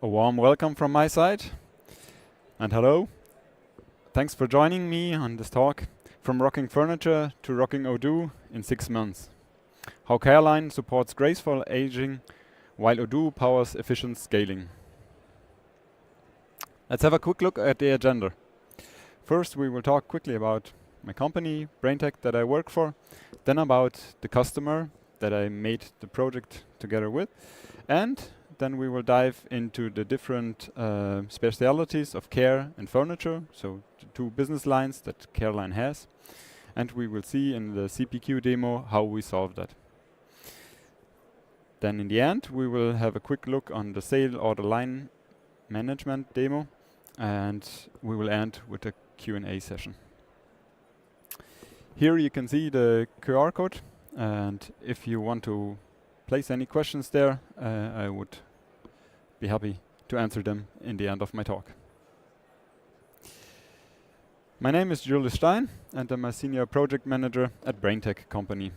A warm welcome from my side, and hello. Thanks for joining me on this talk, From Rocking Furniture to Rocking Odoo in 6 months. How Careline supports graceful aging while Odoo powers efficient scaling. Let's have a quick look at the agenda. First, we will talk quickly about my company, BrainTech, that I work for, then about the customer that I made the project together with, and then we will dive into the different specialities of care and furniture, so the 2 business lines that Careline has, and we will see in the CPQ demo how we solve that. Then in the end, we will have a quick look on the sale order line management demo, and we will end with a Q&A session. Here you can see the QR code, and if you want to place any questions there, I would be happy to answer them in the end of my talk. My name is Julius Stein, and I'm a senior project manager at BrainTech company.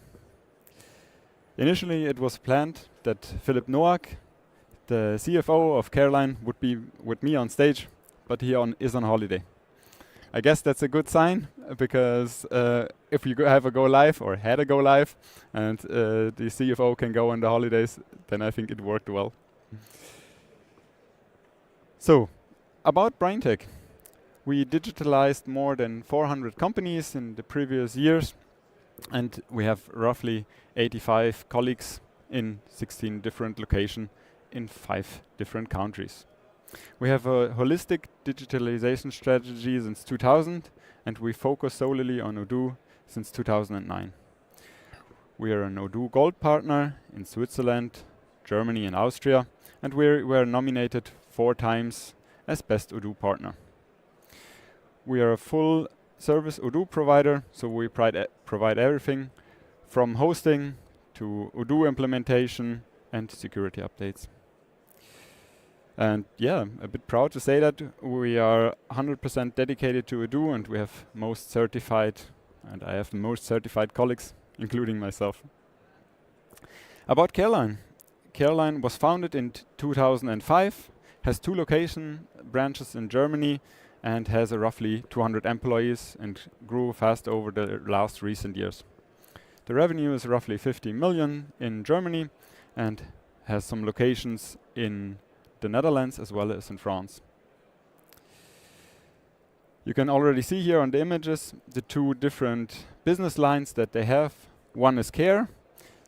Initially, it was planned that Philipp Noack, the CFO of Careline, would be with me on stage, but he is on holiday. I guess that's a good sign, because if you have a go live or had a go live and the CFO can go on the holidays, then I think it worked well. So, about BrainTech. We digitalized more than 400 companies in the previous years, and we have roughly 85 colleagues in 16 different locations in 5 different countries. We have a holistic digitalization strategy since 2000, and we focus solely on Odoo since 2009. We are an Odoo Gold partner in Switzerland, Germany and Austria, and we were nominated 4 times as Best Odoo Partner. We are a full service Odoo provider, so we provide everything from hosting to Odoo implementation and security updates. And yeah, I'm a bit proud to say that we are 100% dedicated to Odoo, and we have most certified, and I have the most certified colleagues, including myself. About Careline. Careline was founded in 2005, has 2 branches in Germany, and has roughly 200 employees and grew fast over the last recent years. The revenue is roughly 50 million in Germany and has some locations in the Netherlands as well as in France. You can already see here on the images the 2 different business lines that they have. One is care,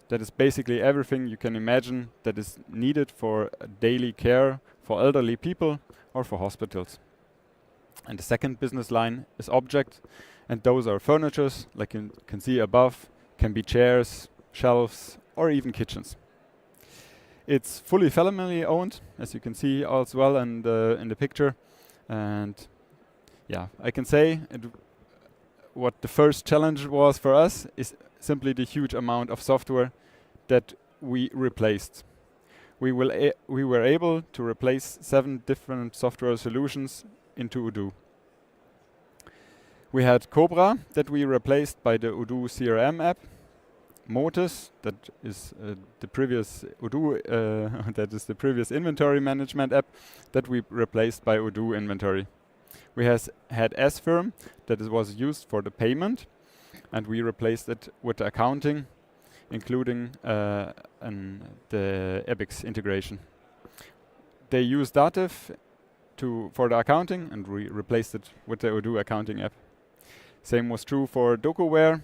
that is basically everything you can imagine that is needed for daily care for elderly people or for hospitals. And the second business line is object, and those are furnitures, like you can see above, can be chairs, shelves, or even kitchens. It's fully family owned, as you can see as well in the picture. And yeah, I can say what the first challenge was for us is simply the huge amount of software that we replaced. We were able to replace 7 different software solutions into Odoo. We had Cobra that we replaced by the Odoo CRM app. Motus, that is the previous Odoo, that is the previous inventory management app that we replaced by Odoo Inventory. We had S-Firm that was used for the payment, and we replaced it with the accounting, including the Ebix integration. They use Dativ for the accounting, and we replaced it with the Odoo accounting app. Same was true for DocuWare,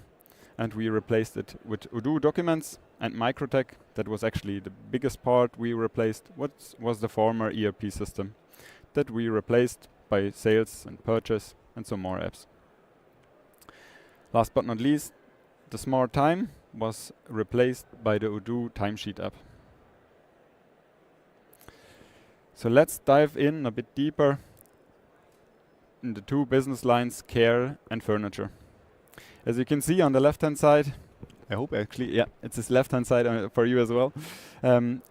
and we replaced it with Odoo Documents and Microtech. That was actually the biggest part we replaced, what was the former ERP system that we replaced by sales and purchase and some more apps. Last but not least, the Smart Time was replaced by the Odoo Timesheet app. So let's dive in a bit deeper in the 2 business lines, care and furniture. As you can see on the left-hand side, I hope actually, yeah, it's this left-hand side for you as well.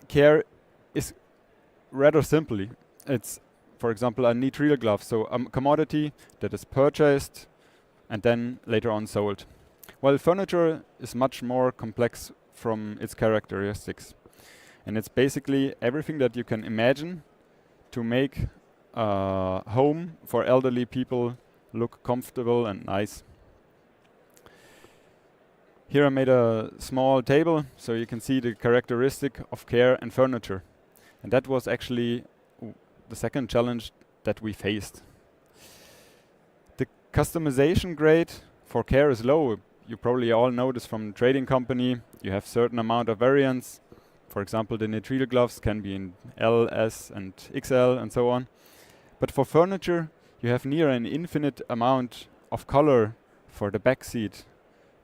Care is rather simply, it's, for example, a neat real glove, so a commodity that is purchased and then later on sold. While furniture is much more complex from its characteristics. And it's basically everything that you can imagine to make a home for elderly people look comfortable and nice. Here I made a small table so you can see the characteristic of care and furniture. And that was actually the second challenge that we faced. The customization grade for care is low. You probably all know this from trading company. You have certain amount of variants. For example, the nitrile gloves can be in L, S, and XL, and so on. But for furniture, you have near an infinite amount of color for the back seat,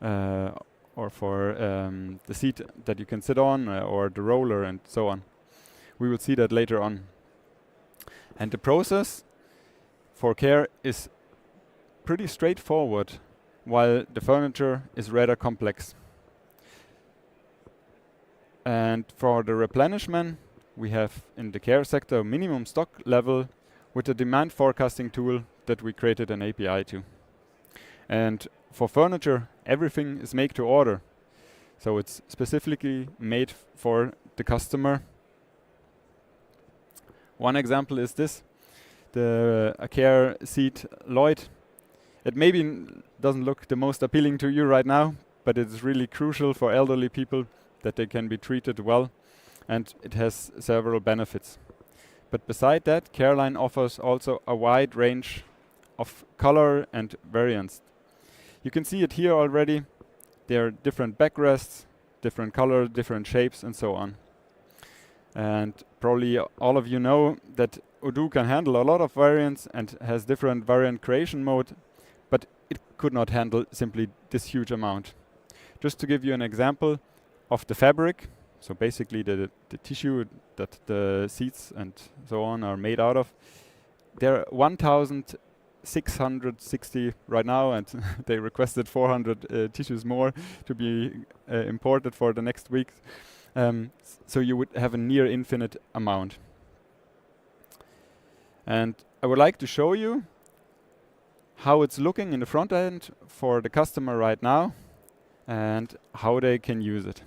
or for the seat that you can sit on, or the roller, and so on. We will see that later on. And the process for care is pretty straightforward, while the furniture is rather complex. And for the replenishment, we have in the care sector a minimum stock level with a demand forecasting tool that we created an API to. And for furniture, everything is made to order. So it's specifically made for the customer. One example is this, the care seat Lloyd. It maybe doesn't look the most appealing to you right now, but it's really crucial for elderly people that they can be treated well, and it has several benefits. But beside that, Careline offers also a wide range of color and variants. You can see it here already. There are different backrests, different colors, different shapes, and so on. And probably all of you know that Odoo can handle a lot of variants and has different variant creation mode, but it could not handle simply this huge amount. Just to give you an example of the fabric, so basically the tissue that the seats and so on are made out of, there are 1,660 right now, and they requested 400 tissues more to be imported for the next week. So you would have a near infinite amount. And I would like to show you how it's looking in the front end for the customer right now and how they can use it.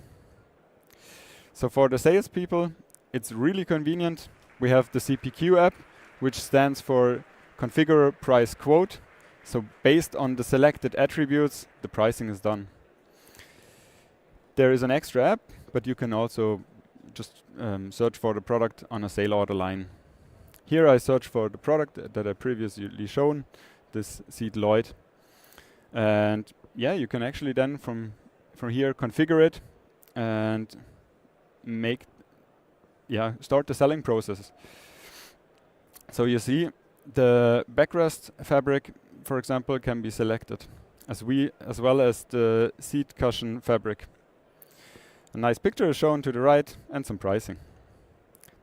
So for the salespeople, it's really convenient. We have the CPQ app, which stands for Configure Price Quote. So based on the selected attributes, the pricing is done. There is an extra app, but you can also just search for the product on a sale order line. Here I search for the product that I previously shown, this seat Lloyd. And yeah, you can actually then from here configure it and start the selling process. So you see the backrest fabric, for example, can be selected as well as the seat cushion fabric. A nice picture is shown to the right and some pricing.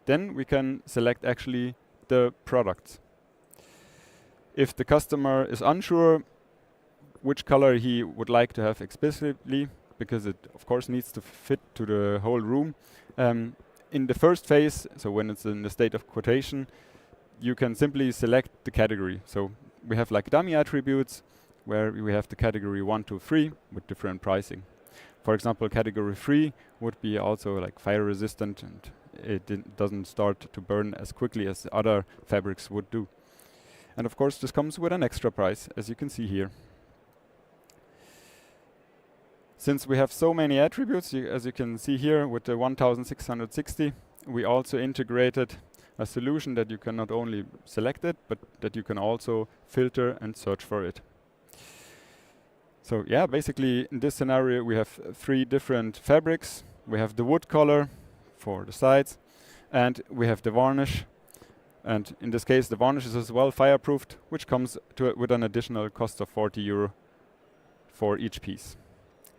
Then we can select actually the products. If the customer is unsure which color he would like to have explicitly, because it of course needs to fit to the whole room, in the first phase, so when it's in the state of quotation, you can simply select the category. So we have like dummy attributes where we have the category 1, 2, 3 with different pricing. For example, category 3 would be also like fire resistant, and it doesn't start to burn as quickly as the other fabrics would do. And of course this comes with an extra price, as you can see here. Since we have so many attributes, as you can see here with the 1,660, we also integrated a solution that you can not only select it, but that you can also filter and search for it. So yeah, basically in this scenario we have 3 different fabrics. We have the wood color for the sides, and we have the varnish. And in this case the varnish is as well fireproofed, which comes with an additional cost of 40 euro for each piece.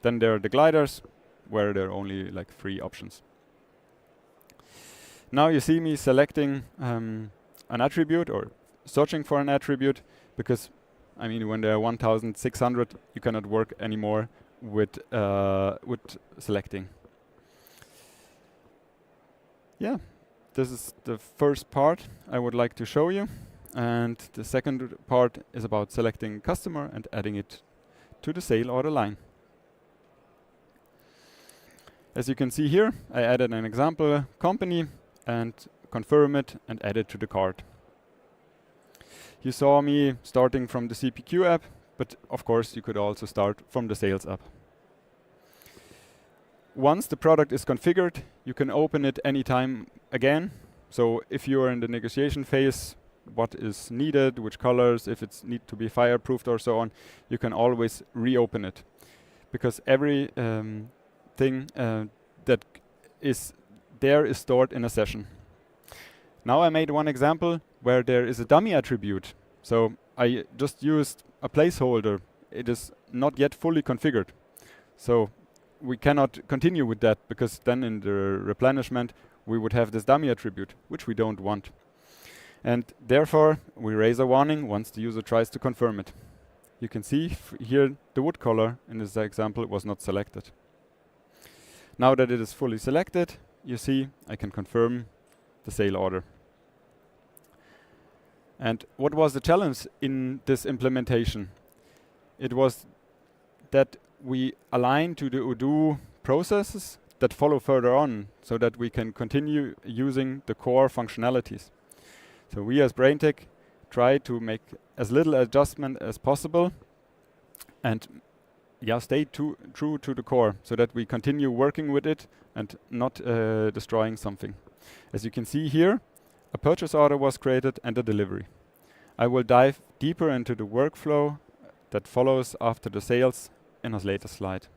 Then there are the gliders, where there are only like 3 options. Now you see me selecting an attribute or searching for an attribute, because I mean when there are 1,600 you cannot work anymore with selecting. Yeah, this is the first part I would like to show you, and the second part is about selecting customer and adding it to the sale order line. As you can see here, I added an example company and confirm it, and add it to the cart. You saw me starting from the CPQ app, but of course you could also start from the sales app. Once the product is configured, you can open it anytime again. So if you are in the negotiation phase, what is needed, which colors, if it's need to be fireproofed or so on, you can always reopen it. Because every thing that is there is stored in a session. Now I made one example where there is a dummy attribute. So I just used a placeholder. It is not yet fully configured. So we cannot continue with that, because then in the replenishment we would have this dummy attribute, which we don't want. And therefore we raise a warning once the user tries to confirm it. You can see here the wood color in this example was not selected. Now that it is fully selected, you see I can confirm the sale order. And what was the challenge in this implementation? It was that we align to the Odoo processes that follow further on, so that we can continue using the core functionalities. So we as BrainTech try to make as little adjustment as possible and stay true to the core, so that we continue working with it and not destroying something. As you can see here, a purchase order was created and a delivery. I will dive deeper into the workflow that follows after the sales in a later slide.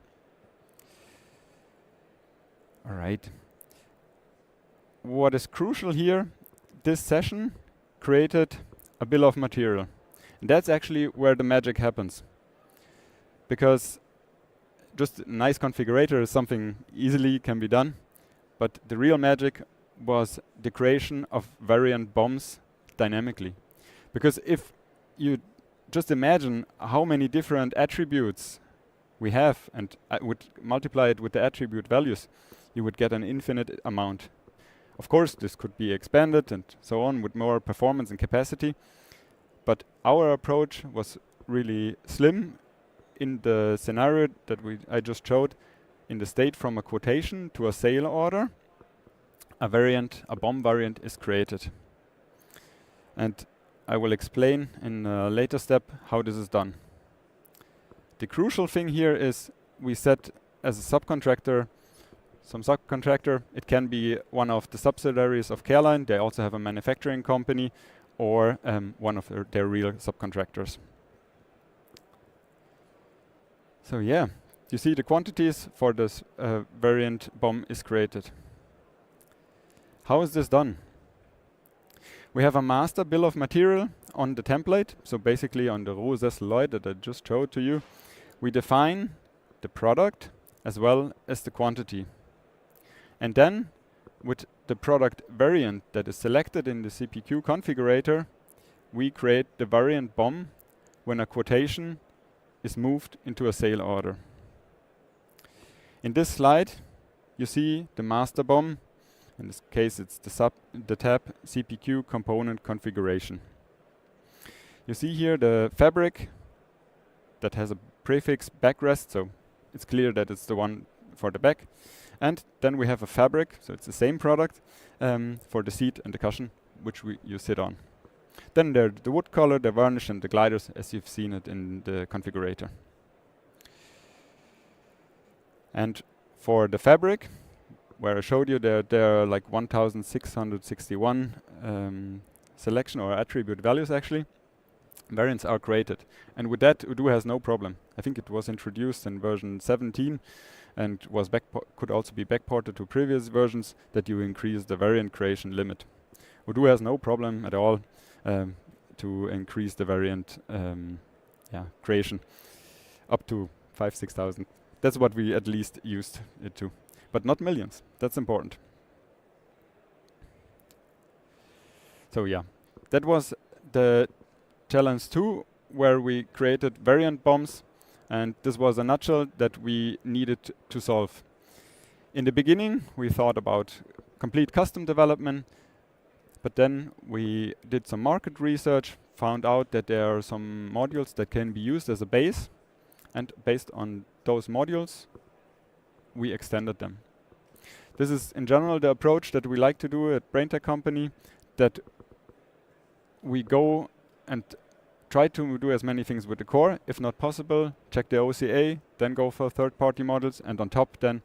All right. What is crucial here, this session created a bill of material. And that's actually where the magic happens. Because just a nice configurator is something easily can be done, but the real magic was the creation of variant bombs dynamically. Because if you just imagine how many different attributes we have and would multiply it with the attribute values, you would get an infinite amount. Of course, this could be expanded and so on with more performance and capacity, but our approach was really slim in the scenario that I just showed. In the state from a quotation to a sale order, a bomb variant is created. And I will explain in a later step how this is done. The crucial thing here is we set as a subcontractor, some subcontractor. It can be one of the subsidiaries of Careline. They also have a manufacturing company, or one of their real subcontractors. So yeah, you see the quantities for this variant bomb is created. How is this done? We have a master bill of material on the template. So basically on the row Sesseloid that I just showed to you, we define the product as well as the quantity. And then with the product variant that is selected in the CPQ configurator, we create the variant bomb when a quotation is moved into a sale order. In this slide, you see the master bomb. In this case, it's the tab CPQ component configuration. You see here the fabric that has a prefix backrest, so it's clear that it's the one for the back. And then we have a fabric, so it's the same product for the seat and the cushion, which you sit on. Then there the wood color, the varnish, and the gliders, as you've seen it in the configurator. And for the fabric, where I showed you there are like 1,661 selection or attribute values actually. Variants are created. And with that, Odoo has no problem. I think it was introduced in version 17 and was could also be backported to previous versions, that you increase the variant creation limit. Odoo has no problem at all to increase the variant creation up to 5,000-6,000. That's what we at least used it to. But not millions. That's important. So yeah, that was the challenge 2, where we created variant bombs, and this was a nutshell that we needed to solve. In the beginning, we thought about complete custom development, but then we did some market research, found out that there are some modules that can be used as a base, and based on those modules, we extended them. This is in general the approach that we like to do at BrainTech company, that we go and try to do as many things with the core. If not possible, check the OCA, then go for third-party models, and on top then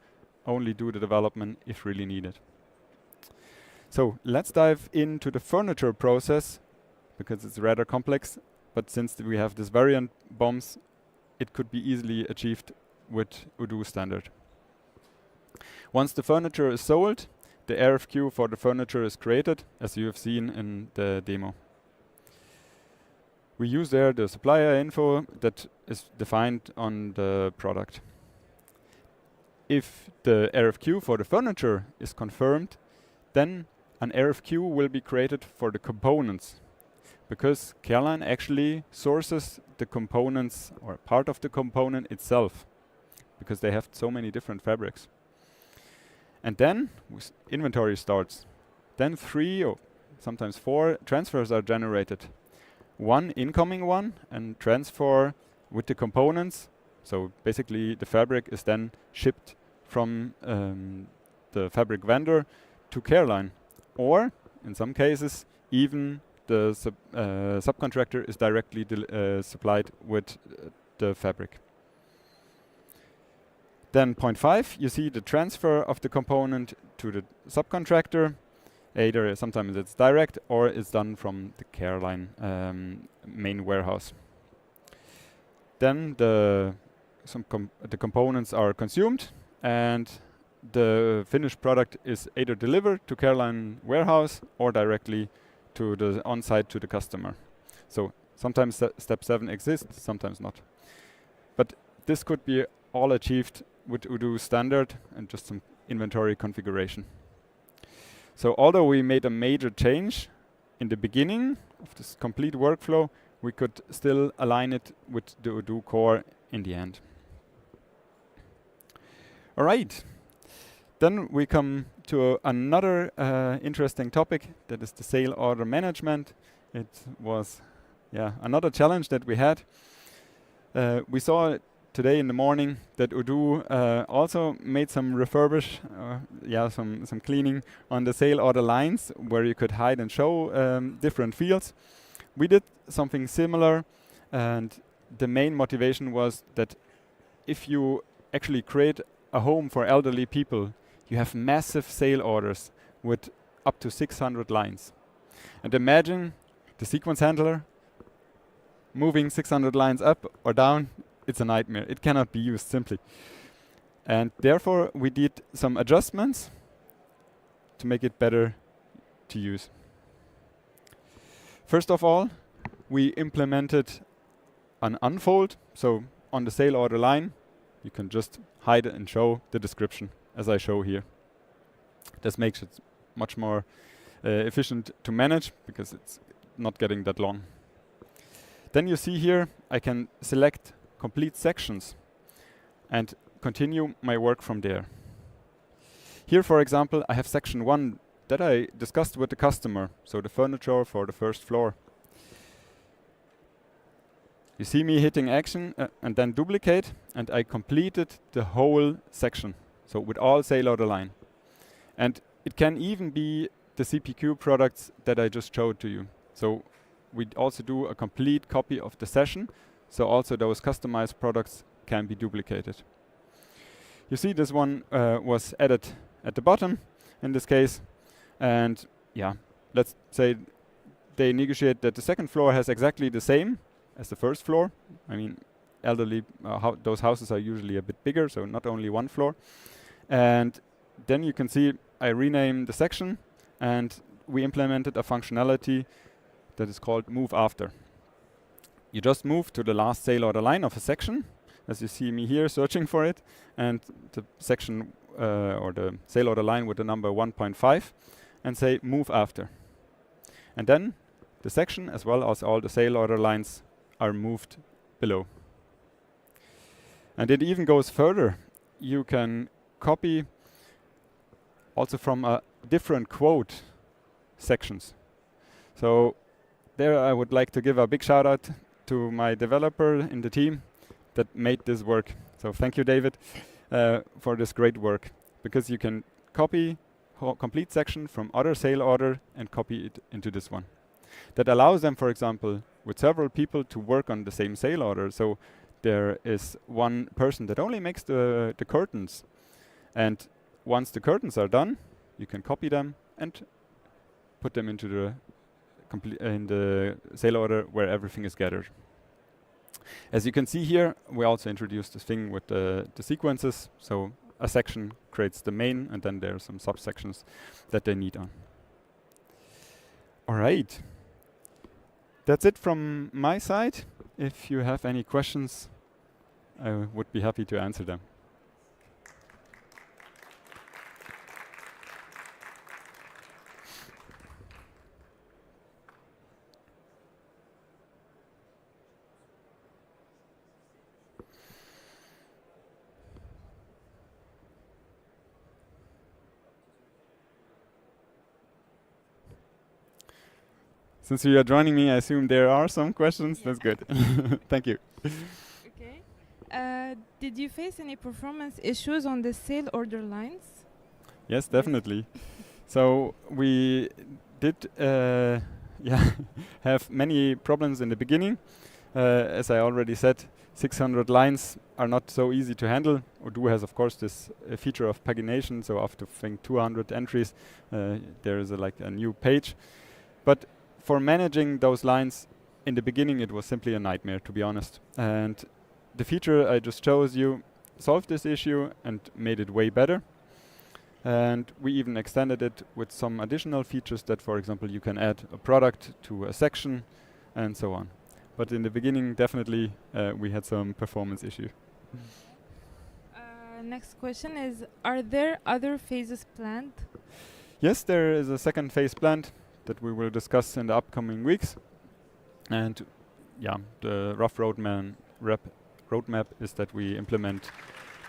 only do the development if really needed. So let's dive into the furniture process, because it's rather complex, but since we have this variant bombs, it could be easily achieved with Odoo standard. Once the furniture is sold, the RFQ for the furniture is created, as you have seen in the demo. We use there the supplier info that is defined on the product. If the RFQ for the furniture is confirmed, then an RFQ will be created for the components, because Careline actually sources the components or part of the component itself, because they have so many different fabrics. And then inventory starts. Then 3 or sometimes 4 transfers are generated. One incoming one and transfer with the components. So basically the fabric is then shipped from the fabric vendor to Careline. Or in some cases, even the subcontractor is directly supplied with the fabric. Then point 5, you see the transfer of the component to the subcontractor. Either sometimes it's direct or it's done from the Careline main warehouse. Then the components are consumed and the finished product is either delivered to Careline warehouse or directly to the on-site to the customer. So sometimes step 7 exists, sometimes not. But this could be all achieved with Odoo standard and just some inventory configuration. So although we made a major change in the beginning of this complete workflow, we could still align it with the Odoo core in the end. All right. Then we come to another interesting topic, that is the sale order management. It was another challenge that we had. We saw today in the morning that Odoo also made some refurbish, some cleaning on the sale order lines where you could hide and show different fields. We did something similar, and the main motivation was that if you actually create a home for elderly people, you have massive sale orders with up to 600 lines. And imagine the sequence handler moving 600 lines up or down. It's a nightmare. It cannot be used simply. And therefore, we did some adjustments to make it better to use. First of all, we implemented an unfold. So on the sale order line, you can just hide and show the description, as I show here. This makes it much more efficient to manage, because it's not getting that long. Then you see here, I can select complete sections and continue my work from there. Here, for example, I have section 1 that I discussed with the customer, so the furniture for the first floor. You see me hitting action and then duplicate, and I completed the whole section, so with all sale order line. And it can even be the CPQ products that I just showed to you. So we also do a complete copy of the session, so also those customized products can be duplicated. You see this one was added at the bottom in this case, and let's say they negotiate that the second floor has exactly the same as the first floor. I mean, elderly, those houses are usually a bit bigger, so not only one floor. And then you can see I rename the section, and we implemented a functionality that is called move after. You just move to the last sale order line of a section, as you see me here searching for it, and the section or the sale order line with the number 1.5, and say move after. And then the section, as well as all the sale order lines, are moved below. And it even goes further. You can copy also from a different quote sections. So there I would like to give a big shout out to my developer in the team that made this work. So thank you, David, for this great work, because you can copy complete section from other sale order and copy it into this one. That allows them, for example, with several people to work on the same sale order. So there is one person that only makes the curtains. And once the curtains are done, you can copy them and put them into the in the sale order where everything is gathered. As you can see here, we also introduced this thing with the sequences. So a section creates the main, and then there are some subsections that they need on. All right. That's it from my side. If you have any questions, I would be happy to answer them. Since you are joining me, I assume there are some questions. Yeah. That's good. Thank you. Okay. Did you face any performance issues on the sale order lines? Yes, definitely. So we did have many problems in the beginning. As I already said, 600 lines are not so easy to handle. Odoo has, of course, this feature of pagination. So after 200 entries, there is like a new page. But for managing those lines, in the beginning it was simply a nightmare, to be honest. And the feature I just chose you solved this issue and made it way better. And we even extended it with some additional features that, for example, you can add a product to a section and so on. But in the beginning, definitely, we had some performance issue. Next question is, are there other phases planned? Yes, there is a second phase planned that we will discuss in the upcoming weeks. And yeah, the rough roadmap is that we implement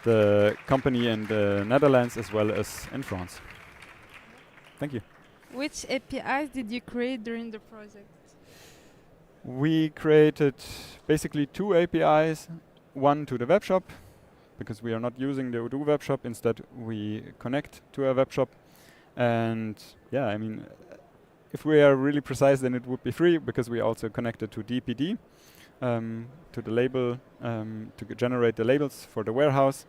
the company in the Netherlands as well as in France. Thank you. Which APIs did you create during the project? We created basically 2 APIs, one to the webshop, because we are not using the Odoo webshop. Instead, we connect to a webshop. And yeah, I mean, if we are really precise, then it would be free, because we also connected to DPD, to the label, to generate the labels for the warehouse.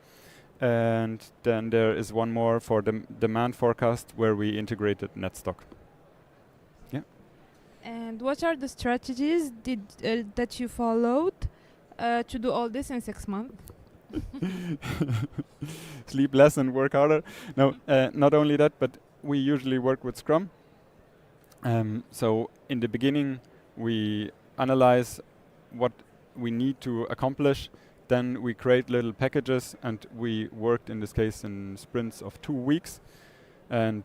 And then there is one more for the demand forecast, where we integrated NetStock. Yeah. And what are the strategies that you followed to do all this in 6 months? Sleep less and work harder. No, not only that, but we usually work with Scrum. So in the beginning, we analyze what we need to accomplish. Then we create little packages, and we worked in this case in sprints of 2 weeks. And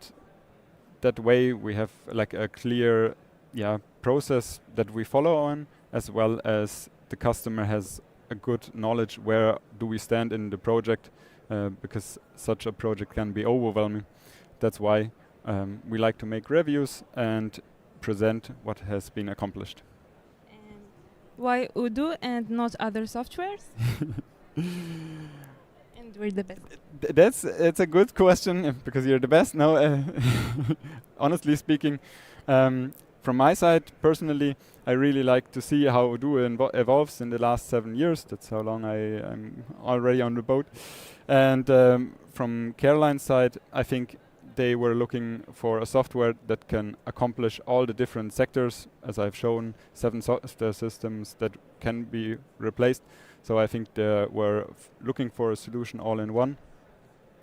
that way we have like a clear process that we follow on, as well as the customer has a good knowledge where do we stand in the project, because such a project can be overwhelming. That's why we like to make reviews and present what has been accomplished. And why Odoo and not other softwares? And we're the best. It's a good question, because you're the best. No, honestly speaking, from my side personally, I really like to see how Odoo evolves in the last 7 years. That's how long I'm already on the boat. And from Careline's side, I think they were looking for a software that can accomplish all the different sectors, as I've shown, 7 software systems that can be replaced. So I think they were looking for a solution all in one,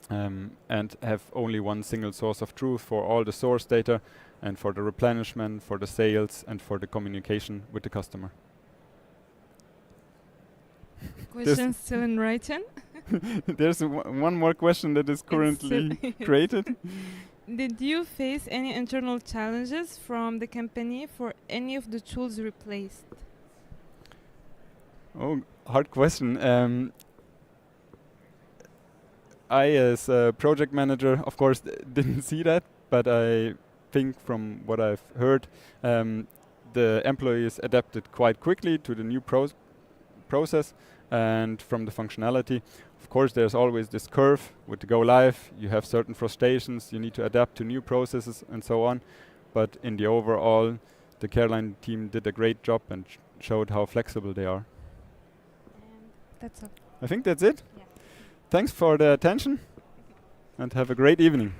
and have only one single source of truth for all the source data, and for the replenishment, for the sales, and for the communication with the customer. Question still in writing? There's one more question that is currently created. Did you face any internal challenges from the company for any of the tools replaced? Oh, hard question. I, as a project manager, of course, didn't see that, but I think from what I've heard, the employees adapted quite quickly to the new process and from the functionality. Of course, there's always this curve with the go live. You have certain frustrations. You need to adapt to new processes and so on. But in the overall, the Careline team did a great job and showed how flexible they are. And that's all. I think that's it. Yeah. Thanks for the attention and have a great evening.